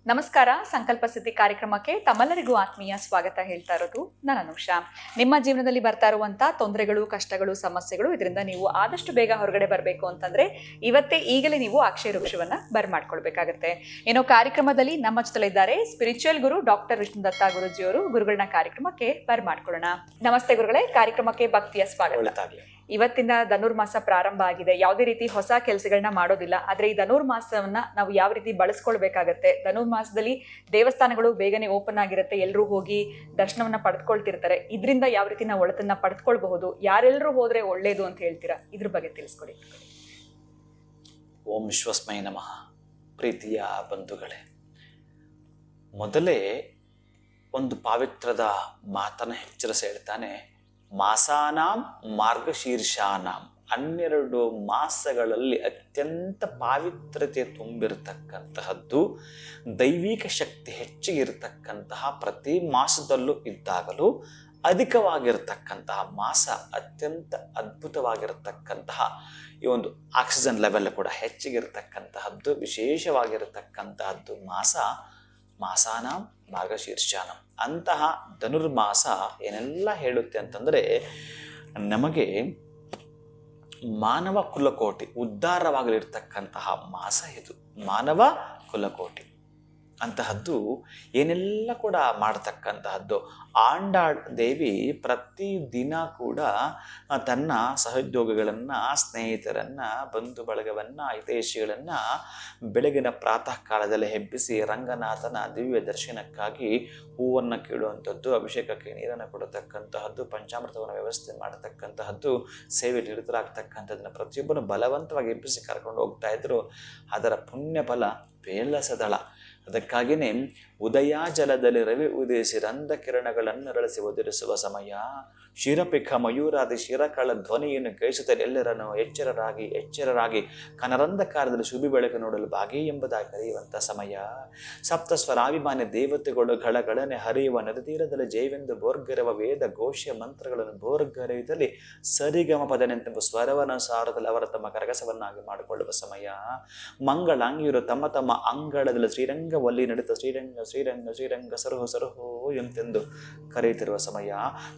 ನಮಸ್ಕಾರ. ಸಂಕಲ್ಪ ಸಿದ್ಧಿ ಕಾರ್ಯಕ್ರಮಕ್ಕೆ ತಮ್ಮೆಲ್ಲರಿಗೂ ಆತ್ಮೀಯ ಸ್ವಾಗತ ಹೇಳ್ತಾ ಇರೋದು ನಾನು ಅನುಷಾ. ನಿಮ್ಮ ಜೀವನದಲ್ಲಿ ಬರ್ತಾ ಇರುವಂತ ತೊಂದರೆಗಳು, ಕಷ್ಟಗಳು, ಸಮಸ್ಯೆಗಳು, ಇದರಿಂದ ನೀವು ಆದಷ್ಟು ಬೇಗ ಹೊರಗಡೆ ಬರಬೇಕು ಅಂತಂದ್ರೆ ಈಗಲೇ ನೀವು ಅಕ್ಷಯ ವೃಕ್ಷವನ್ನ ಬರ್ಮಾಡ್ಕೊಳ್ಬೇಕಾಗತ್ತೆ. ಏನೋ ಕಾರ್ಯಕ್ರಮದಲ್ಲಿ ನಮ್ಮ ಜೊತೆಲಿದ್ದಾರೆ ಸ್ಪಿರಿಚುವಲ್ ಗುರು ಡಾಕ್ಟರ್ ವಿಷ್ಣುದತ್ತ ಗುರುಜಿಯವರು. ಗುರುಗಳನ್ನ ಕಾರ್ಯಕ್ರಮಕ್ಕೆ ಬರ್ಮಾಡ್ಕೊಳ್ಳೋಣ. ನಮಸ್ತೆ ಗುರುಗಳೇ, ಕಾರ್ಯಕ್ರಮಕ್ಕೆ ಭಕ್ತಿಯ ಸ್ವಾಗತ. ಇವತ್ತಿಂದ ಧನುರ್ಮಾಸ ಪ್ರಾರಂಭ ಆಗಿದೆ. ಯಾವುದೇ ರೀತಿ ಹೊಸ ಕೆಲಸಗಳನ್ನ ಮಾಡೋದಿಲ್ಲ, ಆದ್ರೆ ಈ ಧನುರ್ಮಾಸವನ್ನ ನಾವು ಯಾವ ರೀತಿ ಬಳಸ್ಕೊಳ್ಬೇಕಾಗತ್ತೆ. ಧನುರ್ಮಾಸದಲ್ಲಿ ದೇವಸ್ಥಾನಗಳು ಬೇಗನೆ ಓಪನ್ ಆಗಿರುತ್ತೆ, ಎಲ್ಲರೂ ಹೋಗಿ ದರ್ಶನವನ್ನ ಪಡೆದುಕೊಳ್ತಿರ್ತಾರೆ. ಇದರಿಂದ ಯಾವ ರೀತಿ ನಾವು ಒಳತನ್ನ ಪಡೆದುಕೊಳ್ಬಹುದು, ಯಾರೆಲ್ಲರೂ ಹೋದ್ರೆ ಒಳ್ಳೇದು ಅಂತ ಹೇಳ್ತೀರಾ, ಇದ್ರ ಬಗ್ಗೆ ತಿಳಿಸ್ಕೊಡಿ. ಓಂ ವಿಶ್ವಸ್ಮೈ ನಮಃ. ಪ್ರೀತಿಯ ಬಂಧುಗಳೇ, ಮೊದಲೇ ಒಂದು ಪಾವಿತ್ರದ ಮಾತನ್ನ ಎಚ್ಚರಿಸಿ ಹೇಳ್ತಾನೆ, ಮಾಸಾನಾಂ ಮಾರ್ಗಶೀರ್ಷಾನಾಂ. 12 ಮಾಸಗಳಲ್ಲಿ ಅತ್ಯಂತ ಪಾವಿತ್ರತೆ ತುಂಬಿರತಕ್ಕಂತಹದ್ದು, ದೈವಿಕ ಶಕ್ತಿ ಹೆಚ್ಚಿಗಿರತಕ್ಕಂತಹ, ಪ್ರತಿ ಮಾಸದಲ್ಲೂ ಇದ್ದಾಗಲೂ ಅಧಿಕವಾಗಿರತಕ್ಕಂತಹ ಮಾಸ, ಅತ್ಯಂತ ಅದ್ಭುತವಾಗಿರತಕ್ಕಂತಹ ಈ ಒಂದು ಆಕ್ಸಿಜನ್ ಲೆವೆಲ್ ಕೂಡ ಹೆಚ್ಚಿಗಿರತಕ್ಕಂತಹದ್ದು, ವಿಶೇಷವಾಗಿರತಕ್ಕಂತಹದ್ದು ಮಾಸಾನಾಂ ಮಾರ್ಗಶೀರ್ಷಾನಂ. ಅಂತಹ ಧನುರ್ಮಾಸ ಏನೆಲ್ಲ ಹೇಳುತ್ತೆ ಅಂತಂದರೆ, ನಮಗೆ ಮಾನವ ಕುಲಕೋಟಿ ಉದ್ಧಾರವಾಗಲಿರ್ತಕ್ಕಂತಹ ಮಾಸ ಇದು. ಮಾನವ ಕುಲಕೋಟಿ ಅಂತಹದ್ದು ಏನೆಲ್ಲ ಕೂಡ ಮಾಡತಕ್ಕಂತಹದ್ದು. ಆಂಡಾಳ್ ದೇವಿ ಪ್ರತಿದಿನ ಕೂಡ ತನ್ನ ಸಹೋದ್ಯೋಗಿಗಳನ್ನು, ಸ್ನೇಹಿತರನ್ನು, ಬಂಧು ಬಳಗವನ್ನು, ಹಿತೈಷಿಗಳನ್ನು ಬೆಳಗಿನ ಪ್ರಾತಃ ಕಾಲದಲ್ಲಿ ಹೆಬ್ಬಿಸಿ ರಂಗನಾಥನ ದಿವ್ಯ ದರ್ಶನಕ್ಕಾಗಿ ಹೂವನ್ನು ಕೀಳುವಂಥದ್ದು, ಅಭಿಷೇಕಕ್ಕೆ ನೀರನ್ನು ಕೊಡತಕ್ಕಂತಹದ್ದು, ಪಂಚಾಮೃತವನ್ನು ವ್ಯವಸ್ಥೆ ಮಾಡತಕ್ಕಂತಹದ್ದು, ಸೇವೆ ನಿರತರಾಗ್ತಕ್ಕಂಥದ್ದನ್ನು ಪ್ರತಿಯೊಬ್ಬರು ಬಲವಂತವಾಗಿ ಎಬ್ಬಿಸಿ ಕರ್ಕೊಂಡು ಹೋಗ್ತಾ ಇದ್ರು. ಅದರ ಪುಣ್ಯ ಫಲ ಬೇಲಸದಳ. ಅದಕ್ಕಾಗಿಯೇ ಉದಯ ಜಲದಲ್ಲಿ ರವಿ ಉದಯಿಸಿ ರಂಧ ಕಿರಣಗಳನ್ನು ಅರಳಿಸಿ ಒದರಿಸುವ ಸಮಯ. ಶಿರಪಿಖ ಮಯೂರಾದಿ ಶಿರಕಳ ಧ್ವನಿಯನ್ನು ಕೇಳಿಸುತ್ತಲೇ ಎಲ್ಲರನ್ನು ಎಚ್ಚರರಾಗಿ ಕನರಂಧಕಾರದಲ್ಲಿ ಶುಭಿ ಬೆಳಕು ನೋಡಲು ಭಾಗಿ ಎಂಬುದಾಗಿ ಕರೆಯುವಂಥ ಸಮಯ. ಸಪ್ತಸ್ವರಾಭಿಮಾನಿ ದೇವತೆಗಳು ಗಳಗಳನೆ ಹರಿಯುವ ನದಿ ತೀರದಲ್ಲಿ ಜೈವೆಂದು ಬೋರ್ಗರವ ವೇದ ಘೋಷ ಮಂತ್ರಗಳನ್ನು ಬೋರ್ಗರೆಯುತ್ತಲೇ ಸರಿಗಮ ಪದನೆಂತೆಂಬ ಸ್ವರವನ ಸಾರದಲ್ಲಿ ಅವರ ತಮ್ಮ ಕರಗಸವನ್ನಾಗಿ ಮಾಡಿಕೊಳ್ಳುವ ಸಮಯ. ಮಂಗಳಾಂಗಿಯರು ತಮ್ಮ ತಮ್ಮ ಅಂಗಳದಲ್ಲಿ ಶ್ರೀರಂಗವಲ್ಲಿ ನಡೀತ ಶ್ರೀರಂಗ ಶ್ರೀರಂಗ ಶ್ರೀರಂಗ ಸರುಹು ಸರುಹು ಎಂತೆಂದು ಕರೆಯುತ್ತಿರುವ ಸಮಯ.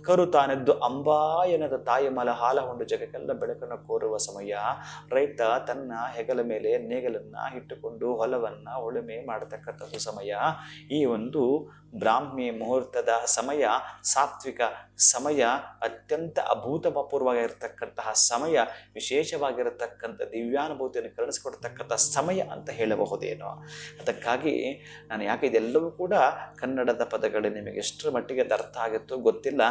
ಕರು ತಾನೆದ್ದು ಅಂಬಾಯನದ ತಾಯಿ ಮಲ ಹಾಲ ಹೊಂಡು ಜಗಕ್ಕೆಲ್ಲ ಬೆಳಕನ್ನು ಕೋರುವ ಸಮಯ. ರೈತ ತನ್ನ ಹೆಗಲ ಮೇಲೆ ನೇಗಲನ್ನ ಇಟ್ಟುಕೊಂಡು ಹೊಲವನ್ನ ಉಳುಮೆ ಮಾಡತಕ್ಕಂಥದ್ದು ಸಮಯ. ಈ ಒಂದು ಬ್ರಾಹ್ಮಿ ಮುಹೂರ್ತದ ಸಮಯ, ಸಾತ್ವಿಕ ಸಮಯ, ಅತ್ಯಂತ ಅಭೂತಪೂರ್ವವಾಗಿರತಕ್ಕಂತಹ ಸಮಯ, ವಿಶೇಷವಾಗಿರತಕ್ಕಂಥ ದಿವ್ಯಾನುಭೂತಿಯನ್ನು ಕರುಣಿಸಿಕೊಡ್ತಕ್ಕಂಥ ಸಮಯ ಅಂತ ಹೇಳಬಹುದೇನೋ. ಅದಕ್ಕಾಗಿ ನಾನು ಯಾಕೆ ಇದೆಲ್ಲವೂ ಕೂಡ ಕನ್ನಡದ ಪದಗಳು ನಿಮಗೆ ಎಷ್ಟರ ಮಟ್ಟಿಗೆ ಅರ್ಥ ಆಗುತ್ತೋ ಗೊತ್ತಿಲ್ಲ.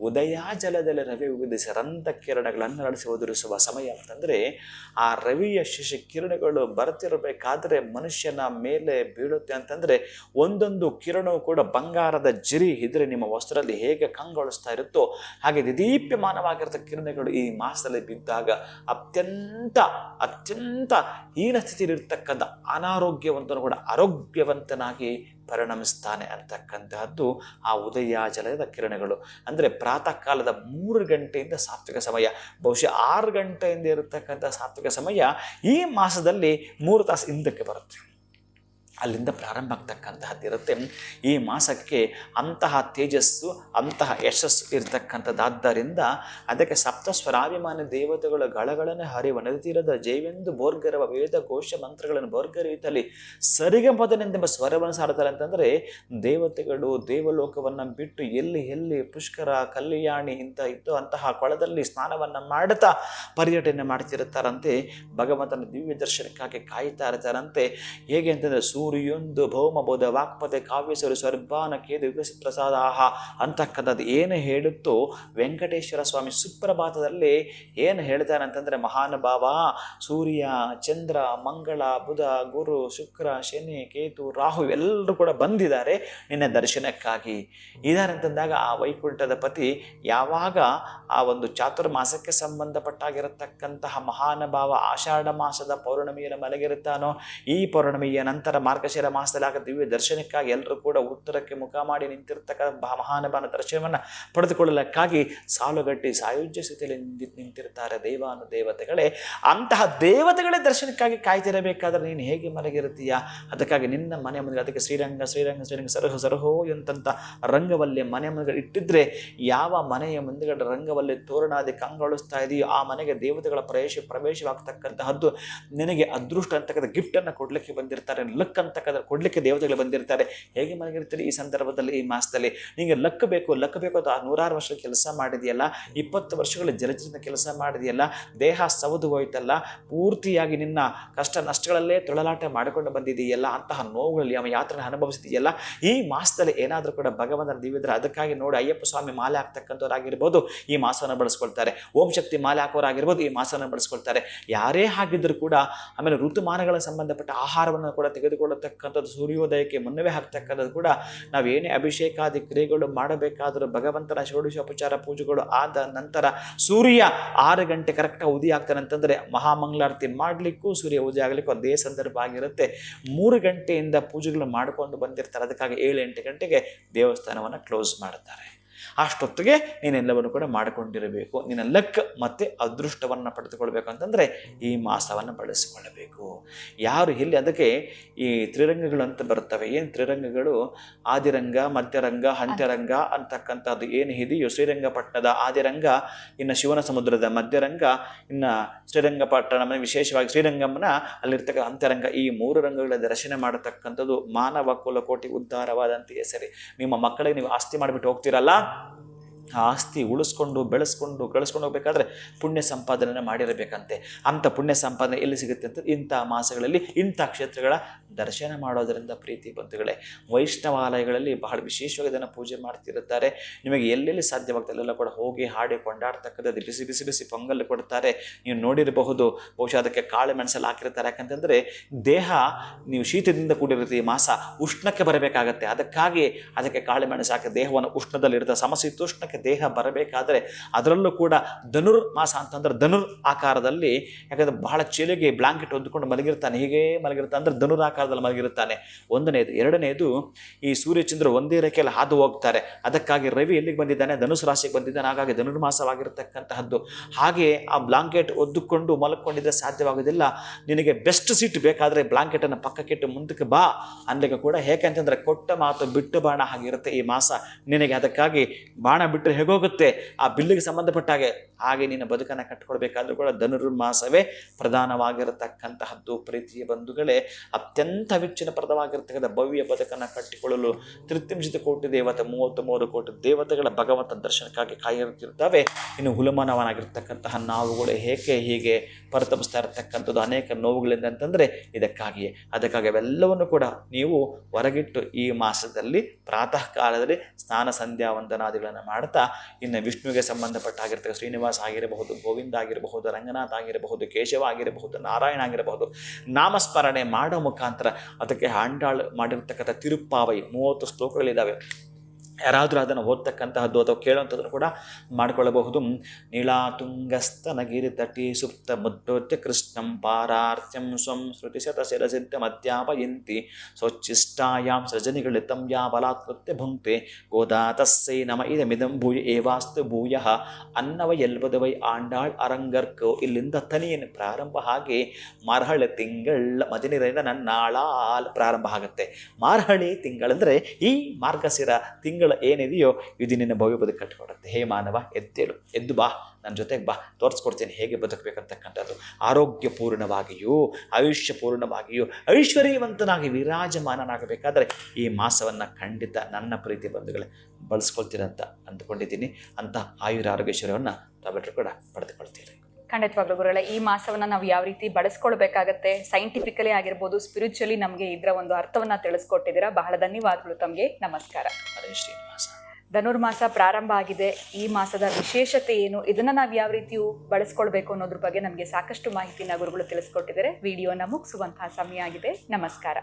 ಉದಯ ಜಲದಲ್ಲಿ ರವಿ ಉದಿಸಿ ರಂಧ ಕಿರಣಗಳನ್ನು ಅರಳಿಸಿ ಒದರಿಸುವ ಸಮಯ ಅಂತಂದರೆ, ಆ ರವಿಯ ಶಿಶಿ ಕಿರಣಗಳು ಬರ್ತಿರಬೇಕಾದ್ರೆ ಮನುಷ್ಯನ ಮೇಲೆ ಬೀಳುತ್ತೆ ಅಂತಂದರೆ, ಒಂದೊಂದು ಕಿರಣವು ಕೂಡ ಬಂಗಾರದ ಜಿರಿ ಇದ್ರೆ ನಿಮ್ಮ ವಸ್ತ್ರದಲ್ಲಿ ಹೇಗೆ ಕಂಗೊಳಿಸ್ತಾ ಇರುತ್ತೋ ಹಾಗೆ ದಿದೀಪ್ಯಮಾನವಾಗಿರತಕ್ಕ ಕಿರಣಗಳು ಈ ಮಾಸದಲ್ಲಿ ಬಿದ್ದಾಗ ಅತ್ಯಂತ ಹೀನ ಸ್ಥಿತಿಯಲ್ಲಿರ್ತಕ್ಕಂಥ ಅನಾರೋಗ್ಯವಂತನು ಕೂಡ ಆರೋಗ್ಯವಂತನಾಗಿ ಪರಿಣಮಿಸ್ತಾನೆ ಅಂತಕ್ಕಂತಹದ್ದು ಆ ಉದಯ ಜಲದ ಕಿರಣಗಳು. ಅಂದರೆ ಪ್ರಾತಃ ಕಾಲದ 3 ಗಂಟೆಯಿಂದ ಸಾತ್ವಿಕ ಸಮಯ, ಬಹುಶಃ 6 ಗಂಟೆಯಿಂದ ಇರತಕ್ಕಂಥ ಸಾತ್ವಿಕ ಸಮಯ ಈ ಮಾಸದಲ್ಲಿ 3 ತಾಸು ಹಿಂದಕ್ಕೆ ಬರುತ್ತೆ. ಅಲ್ಲಿಂದ ಪ್ರಾರಂಭ ಆಗ್ತಕ್ಕಂತಹದ್ದಿರುತ್ತೆ. ಈ ಮಾಸಕ್ಕೆ ಅಂತಹ ತೇಜಸ್ಸು, ಅಂತಹ ಯಶಸ್ಸು ಇರತಕ್ಕಂಥದ್ದಾದ್ದರಿಂದ ಅದಕ್ಕೆ ಸಪ್ತಸ್ವರಾಭಿಮಾನಿ ದೇವತೆಗಳು ಗಳಗಳನ್ನೇ ಹರಿಯುವ ನದಿ ತೀರದ ಜೈವೆಂದು ಬೋರ್ಗರವ ವೇದ ಘೋಷ ಮಂತ್ರಗಳನ್ನು ಬೋರ್ಗರೆಯುತ್ತಲೇ ಸರಿಗಂಪದನೆಂದೆಂಬ ಸ್ವರವನ್ನು ಸಾರುತ್ತಾರೆ. ಅಂತಂದರೆ ದೇವತೆಗಳು ದೇವಲೋಕವನ್ನು ಬಿಟ್ಟು ಎಲ್ಲಿ ಪುಷ್ಕರ, ಕಲ್ಯಾಣಿ ಇದ್ದು ಅಂತಹ ಕೊಳದಲ್ಲಿ ಸ್ನಾನವನ್ನು ಮಾಡುತ್ತಾ ಪರ್ಯಟನೆ ಮಾಡ್ತಿರುತ್ತಾರಂತೆ. ಭಗವಂತನ ದಿವ್ಯ ದರ್ಶನಕ್ಕಾಗಿ ಕಾಯ್ತಾ ಇರ್ತಾರಂತೆ. ಹೇಗೆ ಅಂತಂದರೆ, ಸೂರ್ಯೊಂದು ಭೌಮ ಬೋಧ ವಾಕ್ಪತೆ ಕಾವ್ಯಸರು ಸ್ವರ್ಭಾನ ಕೇದು ವಿಕಸಿತ ಪ್ರಸಾದಾಹ ಅಂತಕ್ಕಂಥದ್ದು ಏನು ಹೇಳುತ್ತೋ ವೆಂಕಟೇಶ್ವರ ಸ್ವಾಮಿ ಸುಪ್ರಭಾತದಲ್ಲಿ ಏನು ಹೇಳ್ತಾನೆ ಅಂತಂದರೆ, ಮಹಾನುಭಾವ ಸೂರ್ಯ, ಚಂದ್ರ, ಮಂಗಳ, ಬುಧ, ಗುರು, ಶುಕ್ರ, ಶನಿ, ಕೇತು, ರಾಹು ಎಲ್ಲರೂ ಕೂಡ ಬಂದಿದ್ದಾರೆ ನಿನ್ನ ದರ್ಶನಕ್ಕಾಗಿ ಇದ್ದಾರೆ ಅಂತಂದಾಗ, ಆ ವೈಕುಂಠದ ಪತಿ ಯಾವಾಗ ಆ ಒಂದು ಚಾತುರ್ಮಾಸಕ್ಕೆ ಸಂಬಂಧಪಟ್ಟಾಗಿರತಕ್ಕಂತಹ ಮಹಾನುಭಾವ ಆಷಾಢ ಮಾಸದ ಪೌರ್ಣಮಿಯನ್ನು ಮಲಗಿರುತ್ತಾನೋ, ಈ ಪೌರ್ಣಮಿಯ ನಂತರ ಮಾರ್ಗಶಿರ ಮಾಸದಲ್ಲಿ ಆಗ ದಿವ್ಯ ದರ್ಶನಕ್ಕಾಗಿ ಎಲ್ಲರೂ ಕೂಡ ಉತ್ತರಕ್ಕೆ ಮುಖ ಮಾಡಿ ನಿಂತಿರ್ತಕ್ಕಂಥ ಮಹಾನುಭಾವನ ದರ್ಶನವನ್ನು ಪಡೆದುಕೊಳ್ಳಲಿಕ್ಕಾಗಿ ಸಾಲುಗಟ್ಟಿ ಸಾಯುಜ್ಯ ಸ್ಥಿತಿಯಲ್ಲಿ ನಿಂತಿರ್ತಾರೆ ದೇವತೆಗಳೇ. ಅಂತಹ ದೇವತೆಗಳೇ ದರ್ಶನಕ್ಕಾಗಿ ಕಾಯ್ತಿರಬೇಕಾದ್ರೆ ನೀನು ಹೇಗೆ ಮಲಗಿರುತ್ತೀಯ? ಅದಕ್ಕಾಗಿ ನಿನ್ನ ಮನೆ ಮುಂದೆ ಅದಕ್ಕೆ ಶ್ರೀರಂಗ ಸರಹೋ ಎಂತಂತ ರಂಗವಲ್ಲಿ ಮನೆ ಮುಂದೆ ಇಟ್ಟಿದ್ರೆ ಯಾವ ಮನೆಯ ಮುಂದೆಗಡೆ ರಂಗವಲ್ಲಿ ತೋರಣಾದಿ ಕಂಗೊಳಿಸ್ತಾ ಇದೆಯೋ ಆ ಮನೆಗೆ ದೇವತೆಗಳ ಪ್ರವೇಶವಾಗ್ತಕ್ಕಂತಹದ್ದು. ನಿನಗೆ ಅದೃಷ್ಟ ಅಂತಕ್ಕಂಥ ಗಿಫ್ಟ್ ಅನ್ನು ಕೊಡ್ಲಿಕ್ಕೆ ಬಂದಿರ್ತಾರೆ, ಲಕ್ ಅಂತಕ್ಕಂಥ ಕೊಡ್ಲಿಕ್ಕೆ ದೇವತೆಗಳು ಬಂದಿರ್ತಾರೆ. ಹೇಗೆ ಮಲಗಿರ್ತೀರಿ ಈ ಸಂದರ್ಭದಲ್ಲಿ, ಈ ಮಾಸದಲ್ಲಿ? ನಿಮಗೆ ಲಕ್ ಬೇಕು ಅಂತ 100 ವರ್ಷ ಕೆಲಸ ಮಾಡಿದೆಯಲ್ಲ, 20 ವರ್ಷಗಳ ಜಲಜನ ಕೆಲಸ ಮಾಡಿದೆಯಲ್ಲ, ದೇಹ ಸವದು ಹೋಯ್ತಲ್ಲ, ಪೂರ್ತಿಯಾಗಿ ನಿನ್ನ ಕಷ್ಟ ನಷ್ಟಗಳಲ್ಲೇ ತೊಳಲಾಟ ಮಾಡಿಕೊಂಡು ಬಂದಿದೆಯಲ್ಲ, ಅಂತಹ ನೋವುಗಳಲ್ಲಿ ಯಾತ್ರೆ ಅನುಭವಿಸಿದೆಯಲ್ಲ, ಈ ಮಾಸದಲ್ಲಿ ಏನಾದರೂ ಕೂಡ ಭಗವಂತನ ದಿವ್ಯದ್ರೆ ಅದಕ್ಕಾಗಿ ನೋಡಿ ಅಯ್ಯಪ್ಪ ಸ್ವಾಮಿ ಮಾಲೆ ಹಾಕ್ತಕ್ಕಂಥವ್ರಾಗಿರ್ಬೋದು ಈ ಮಾಸವನ್ನು ಬಳಸ್ಕೊಳ್ತಾರೆ, ಓಂ ಶಕ್ತಿ ಮಾಲೆ ಹಾಕೋರಾಗಿರ್ಬೋದು ಈ ಮಾಸವನ್ನು ಬಳಸ್ಕೊಳ್ತಾರೆ. ಯಾರೇ ಆಗಿದ್ದರೂ ಕೂಡ ಆಮೇಲೆ ಋತುಮಾನಗಳ ಸಂಬಂಧಪಟ್ಟ ಆಹಾರವನ್ನು ಕೂಡ ತೆಗೆದುಕೊಳ್ಳತಕ್ಕಂಥದ್ದು, ಸೂರ್ಯೋದಯಕ್ಕೆ ಮುನ್ನವೇ ಹಾಕ್ತಕ್ಕಂಥದ್ದು ಕೂಡ ನಾವೇನೇ ಅಭಿಷೇಕಾದಿ ಕ್ರಿಯೆಗಳು ಮಾಡಬೇಕಾದರೂ ಭಗವಂತನ ಷೋಡಶೋಪಚಾರ ಪೂಜೆಗಳು ಆದ ನಂತರ ಸೂರ್ಯ 6 ಗಂಟೆ ಕರೆಕ್ಟಾಗಿ ಉದಯ ಆಗ್ತಾನೆ ಅಂತಂದರೆ ಮಹಾಮಂಗಳಾರತಿ ಮಾಡಲಿಕ್ಕೂ ಸೂರ್ಯ ಉದಯ ಆಗಲಿಕ್ಕೂ ಅದೇ ಸಂದರ್ಭ ಆಗಿರುತ್ತೆ. 3 ಗಂಟೆಯಿಂದ ಪೂಜೆಗಳು ಮಾಡಿಕೊಂಡು ಬಂದಿರ್ತಾರೆ. ಅದಕ್ಕಾಗಿ 7-8 ಗಂಟೆಗೆ ದೇವಸ್ಥಾನವನ್ನು ಕ್ಲೋಸ್ ಮಾಡ್ತಾರೆ. ಅಷ್ಟೊತ್ತಿಗೆ ನೀನೆಲ್ಲವನ್ನು ಕೂಡ ಮಾಡಿಕೊಂಡಿರಬೇಕು. ನಿನ್ನ ಲಕ್ ಮತ್ತು ಅದೃಷ್ಟವನ್ನು ಪಡೆದುಕೊಳ್ಬೇಕು ಅಂತಂದರೆ ಈ ಮಾಸವನ್ನು ಬಳಸಿಕೊಳ್ಳಬೇಕು. ಯಾರು ಇಲ್ಲಿ ಅದಕ್ಕೆ ಈ ತ್ರಿರಂಗಗಳು ಅಂತ ಬರ್ತವೆ. ಏನು ತ್ರಿರಂಗಗಳು? ಆದಿರಂಗ, ಮಧ್ಯರಂಗ, ಅಂತ್ಯರಂಗ ಅಂತಕ್ಕಂಥದ್ದು ಏನು ಇದೆಯೋ, ಶ್ರೀರಂಗಪಟ್ಟಣದ ಆದಿರಂಗ, ಇನ್ನು ಶಿವನ ಸಮುದ್ರದ ಮಧ್ಯರಂಗ, ಇನ್ನು ಶ್ರೀರಂಗಪಟ್ಟಣ ವಿಶೇಷವಾಗಿ ಶ್ರೀರಂಗಮ್ಮನ ಅಲ್ಲಿರ್ತಕ್ಕ ಅಂತರಂಗ, ಈ 3 ರಂಗಗಳ ದರ್ಶನ ಮಾಡತಕ್ಕಂಥದ್ದು ಮಾನವ ಕುಲಕೋಟಿ ಉದ್ಧಾರವಾದಂತೆಯೇ ಸರಿ. ನಿಮ್ಮ ಮಕ್ಕಳಿಗೆ ನೀವು ಆಸ್ತಿ ಮಾಡಿಬಿಟ್ಟು ಹೋಗ್ತೀರಲ್ಲ, ಆ ಆಸ್ತಿ ಉಳಿಸ್ಕೊಂಡು ಬೆಳೆಸ್ಕೊಂಡು ಕಳಿಸ್ಕೊಂಡು ಹೋಗ್ಬೇಕಾದ್ರೆ ಪುಣ್ಯ ಸಂಪಾದನೆ ಮಾಡಿರಬೇಕಂತೆ. ಅಂಥ ಪುಣ್ಯ ಸಂಪಾದನೆ ಎಲ್ಲಿ ಸಿಗುತ್ತೆ ಅಂತ ಇಂಥ ಮಾಸಗಳಲ್ಲಿ ಇಂಥ ಕ್ಷೇತ್ರಗಳ ದರ್ಶನ ಮಾಡೋದರಿಂದ ಪ್ರೀತಿ ಬಂಧುಗಳೇ, ವೈಷ್ಣವಾಲಯಗಳಲ್ಲಿ ಬಹಳ ವಿಶೇಷವಾಗಿ ಇದನ್ನು ಪೂಜೆ ಮಾಡ್ತಿರುತ್ತಾರೆ. ನಿಮಗೆ ಎಲ್ಲೆಲ್ಲಿ ಸಾಧ್ಯವಾಗ್ತದೆ ಅಲ್ಲೆಲ್ಲ ಕೂಡ ಹೋಗಿ ಹಾಡಿ ಕೊಂಡಾಡ್ತಕ್ಕಂಥದ್ದು, ಬಿಸಿ ಪೊಂಗಲ್ ಕೊಡ್ತಾರೆ. ನೀವು ನೋಡಿರಬಹುದು, ಬಹುಶಃ ಅದಕ್ಕೆ ಕಾಳು ಮೆಣಸಲ್ಲಿ ಹಾಕಿರ್ತಾರೆ. ಯಾಕಂತಂದರೆ ದೇಹ ನೀವು ಶೀತದಿಂದ ಕೂಡಿರುತ್ತೆ, ಈ ಮಾಸ ಉಷ್ಣಕ್ಕೆ ಬರಬೇಕಾಗತ್ತೆ. ಅದಕ್ಕಾಗಿ ಅದಕ್ಕೆ ಕಾಳು ಮೆಣಸು ಹಾಕಿ ದೇಹವನ್ನು ಉಷ್ಣದಲ್ಲಿರುತ್ತೆ. ಸಮಶೀತೋಷ್ಣಕ್ಕೆ ದೇಹ ಬರಬೇಕಾದ್ರೆ ಅದರಲ್ಲೂ ಕೂಡ ಧನುರ್ಮಾಸ ಅಂತಂದ್ರೆ ಧನುರ್ ಆಕಾರದಲ್ಲಿ, ಯಾಕಂದ್ರೆ ಬಹಳ ಚಳಿಗೆ ಬ್ಲಾಂಕೆಟ್ ಹೊದ್ದುಕೊಂಡು ಮಲಗಿರ್ತಾನೆ, ಹೀಗೆ ಮಲಗಿರ್ತಾನೆ ಅಂದ್ರೆ ಧನುರ್ ಆಕಾರದಲ್ಲಿ ಮಲಗಿರುತ್ತಾನೆ. 1ನೇದು. 2ನೇದು, ಈ ಸೂರ್ಯಚಂದ್ರ ಒಂದೇ ರೇಖೆಯಲ್ಲಿ ಹಾದು ಹೋಗ್ತಾರೆ. ಅದಕ್ಕಾಗಿ ರವಿ ಎಲ್ಲಿಗೆ ಬಂದಿದ್ದಾನೆ? ಧನುಸು ರಾಶಿಗೆ ಬಂದಿದ್ದಾನೆ. ಹಾಗಾಗಿ ಧನುರ್ಮಾಸವಾಗಿರತಕ್ಕಂತಹದ್ದು. ಹಾಗೆ ಆ ಬ್ಲಾಂಕೆಟ್ ಒದ್ದುಕೊಂಡು ಮಲಕೊಂಡಿದ್ರೆ ಸಾಧ್ಯವಾಗೋದಿಲ್ಲ. ನಿನಗೆ ಬೆಸ್ಟ್ ಸೀಟ್ ಬೇಕಾದರೆ ಬ್ಲಾಂಕೆಟನ್ನು ಪಕ್ಕಕ್ಕಿಟ್ಟು ಮುಂದಕ್ಕೆ ಬಾ ಅನ್ಲಿಕ್ಕೆ ಕೂಡ, ಹೇಗೆಂತಂದ್ರೆ ಕೊಟ್ಟ ಮಾತು ಬಿಟ್ಟು ಬಾಣ ಆಗಿರುತ್ತೆ ಈ ಮಾಸ ನಿನಗೆ. ಅದಕ್ಕಾಗಿ ಬಾಣ ಬಿಟ್ಟರೆ ಹೇಗೋಗುತ್ತೆ ಆ ಬಿಲ್ಲಿಗೆ ಸಂಬಂಧಪಟ್ಟ ಹಾಗೆ ನಿನ್ನ ಬದುಕನ್ನು ಕಟ್ಟಿಕೊಳ್ಬೇಕಾದ್ರೂ ಕೂಡ ಧನುರ್ಮಾಸವೇ ಪ್ರಧಾನವಾಗಿರತಕ್ಕಂತಹದ್ದು. ಪ್ರೀತಿಯ ಬಂಧುಗಳೇ, ಅತ್ಯಂತ ವಿಚ್ಛಿನ್ನ ಪ್ರದವಾಗಿರ್ತಕ್ಕಂಥ ಭವ್ಯ ಬದುಕನ್ನು ಕಟ್ಟಿಕೊಳ್ಳಲು 33 ಕೋಟಿ ದೇವತೆ, 33 ಕೋಟಿ ದೇವತೆಗಳ ಭಗವಂತನ ದರ್ಶನಕ್ಕಾಗಿ ಕಾಯಿರುತ್ತಿರ್ತವೆ. ಇನ್ನು ಹುಲಮಾನವನಾಗಿರ್ತಕ್ಕಂತಹ ನಾವುಗಳು ಹೀಗೆ ಪರಿತಪಿಸ್ತಾ ಇರತಕ್ಕಂಥದ್ದು ಅನೇಕ ನೋವುಗಳಿಂದ ಅಂತಂದರೆ ಇದಕ್ಕಾಗಿಯೇ. ಅದಕ್ಕಾಗಿ ಅವೆಲ್ಲವನ್ನು ಕೂಡ ನೀವು ಹೊರಗಿಟ್ಟು ಈ ಮಾಸದಲ್ಲಿ ಪ್ರಾತಃ ಕಾಲದಲ್ಲಿ ಸ್ನಾನ ಸಂಧ್ಯಾ ವಂದನಾದಿಗಳನ್ನು ಮಾಡ್ತಾ, ಇನ್ನು ವಿಷ್ಣುವಿಗೆ ಸಂಬಂಧಪಟ್ಟ ಆಗಿರ್ತಕ್ಕ ಶ್ರೀನಿವಾಸ ಆಗಿರಬಹುದು, ಗೋವಿಂದ ಆಗಿರಬಹುದು, ರಂಗನಾಥ ಆಗಿರಬಹುದು, ಕೇಶವ ಆಗಿರಬಹುದು, ನಾರಾಯಣ ಆಗಿರಬಹುದು, ನಾಮಸ್ಮರಣೆ ಮಾಡೋ ಮುಖಾಂತರ ಅದಕ್ಕೆ ಆಂಡಾಳ್ ಮಾಡಿರ್ತಕ್ಕಂಥ ತಿರುಪ್ಪಾವೈ 30 ಶ್ಲೋಕಗಳಿದ್ದಾವೆ. ಯಾರಾದರೂ ಅದನ್ನು ಓದ್ತಕ್ಕಂತಹದ್ದು ಅಥವಾ ಕೇಳುವಂಥದ್ದನ್ನು ಕೂಡ ಮಾಡಿಕೊಳ್ಳಬಹುದು. ನೀಳಾತುಂಗಸ್ತನಗಿರಿ ತಟಿ ಸುಪ್ತ ಮುದ್ದೋತ್ಯ ಕೃಷ್ಣಂ ಪಾರಾರ್ಥ್ಯಂ ಸ್ವಂ ಶ್ರುತಿ ಶತಶಿರಸಿದ್ಧ ಮಧ್ಯಾಪಯಂತಿ ಸ್ವಚ್ಛಿಷ್ಟಾಯಾಂ ಸೃಜನಿಗಳಿತಂ ಯಾ ಬಲಾತ್ಕೃತ್ಯ ಭುಂಕ್ತೆ ಗೋದಾ ತಸ್ಸೈ ನಮ ಇದಮಿದಂ ಭೂಯ ಏವಾಸ್ತು ಭೂಯಃ ಅನ್ನವ ಎಲ್ಬದವೈ ಆಂಡಾಳ್ ಅರಂಗರ್ಕೋ. ಇಲ್ಲಿಂದ ತನಿಯನ್ನು ಪ್ರಾರಂಭ. ಹಾಗೆ ಮಾರ್ಹಳೆ ತಿಂಗಳ ಮದಿನಿರಿಂದ ನನ್ನಾಳಾಲ್ ಪ್ರಾರಂಭ ಆಗುತ್ತೆ. ಮಾರ್ಹಳಿ ತಿಂಗಳಂದರೆ ಈ ಮಾರ್ಗಶಿರ ತಿಂಗಳು ಏನಿದೆಯೋ ಇದು ನಿನ್ನ ಭವ್ಯ ಬದುಕು ಕಟ್ಟಿಕೊಡುತ್ತೆ. ಹೇ ಮಾನವ, ಎದ್ದು ಬಾ, ನನ್ನ ಜೊತೆಗೆ ಬಾ, ತೋರಿಸ್ಕೊಡ್ತೀನಿ ಹೇಗೆ ಬದುಕಬೇಕಂತಕ್ಕಂಥದ್ದು. ಆರೋಗ್ಯಪೂರ್ಣವಾಗಿಯೂ ಆಯುಷ್ಯಪೂರ್ಣವಾಗಿಯೂ ಐಶ್ವರ್ಯವಂತನಾಗಿ ವಿರಾಜಮಾನನಾಗಬೇಕಾದ್ರೆ ಈ ಮಾಸವನ್ನು ಖಂಡಿತ ನನ್ನ ಪ್ರೀತಿ ಬಂಧುಗಳೇ ಬಳಸ್ಕೊಳ್ತೀರಂತ ಅಂದ್ಕೊಂಡಿದ್ದೀನಿ. ಅಂತಹ ಆಯುರಾರೋಗ್ಯಶ್ವರವನ್ನು ತಾವೆಲ್ಲರೂ ಕೂಡ ಪಡೆದುಕೊಳ್ತೀರಿ. ಖಂಡಿತವಾಗ್ಲೂ ಗುರುಗಳೇ, ಈ ಮಾಸವನ್ನ ನಾವು ಯಾವ ರೀತಿ ಬಳಸ್ಕೊಳ್ಬೇಕಾಗತ್ತೆ, ಸೈಂಟಿಫಿಕಲಿ ಆಗಿರ್ಬೋದು, ಸ್ಪಿರಿಚುವಲಿ ನಮಗೆ ಇದರ ಒಂದು ಅರ್ಥವನ್ನ ತಿಳಿಸ್ಕೊಟ್ಟಿದ್ದೀರಾ. ಬಹಳ ಧನ್ಯವಾದಗಳು ತಮಗೆ. ನಮಸ್ಕಾರ. ಹರೇ ಶ್ರೀನಿವಾಸ. ಧನುರ್ಮಾಸ ಪ್ರಾರಂಭ ಆಗಿದೆ. ಈ ಮಾಸದ ವಿಶೇಷತೆ ಏನು, ಇದನ್ನ ನಾವು ಯಾವ ರೀತಿಯೂ ಬಳಸ್ಕೊಳ್ಬೇಕು ಅನ್ನೋದ್ರ ಬಗ್ಗೆ ನಮಗೆ ಸಾಕಷ್ಟು ಮಾಹಿತಿನ ಗುರುಗಳು ತಿಳಿಸ್ಕೊಟ್ಟಿದ್ದಾರೆ. ವಿಡಿಯೋನ ಮುಗಿಸುವಂತಹ ಸಮಯ ಆಗಿದೆ. ನಮಸ್ಕಾರ.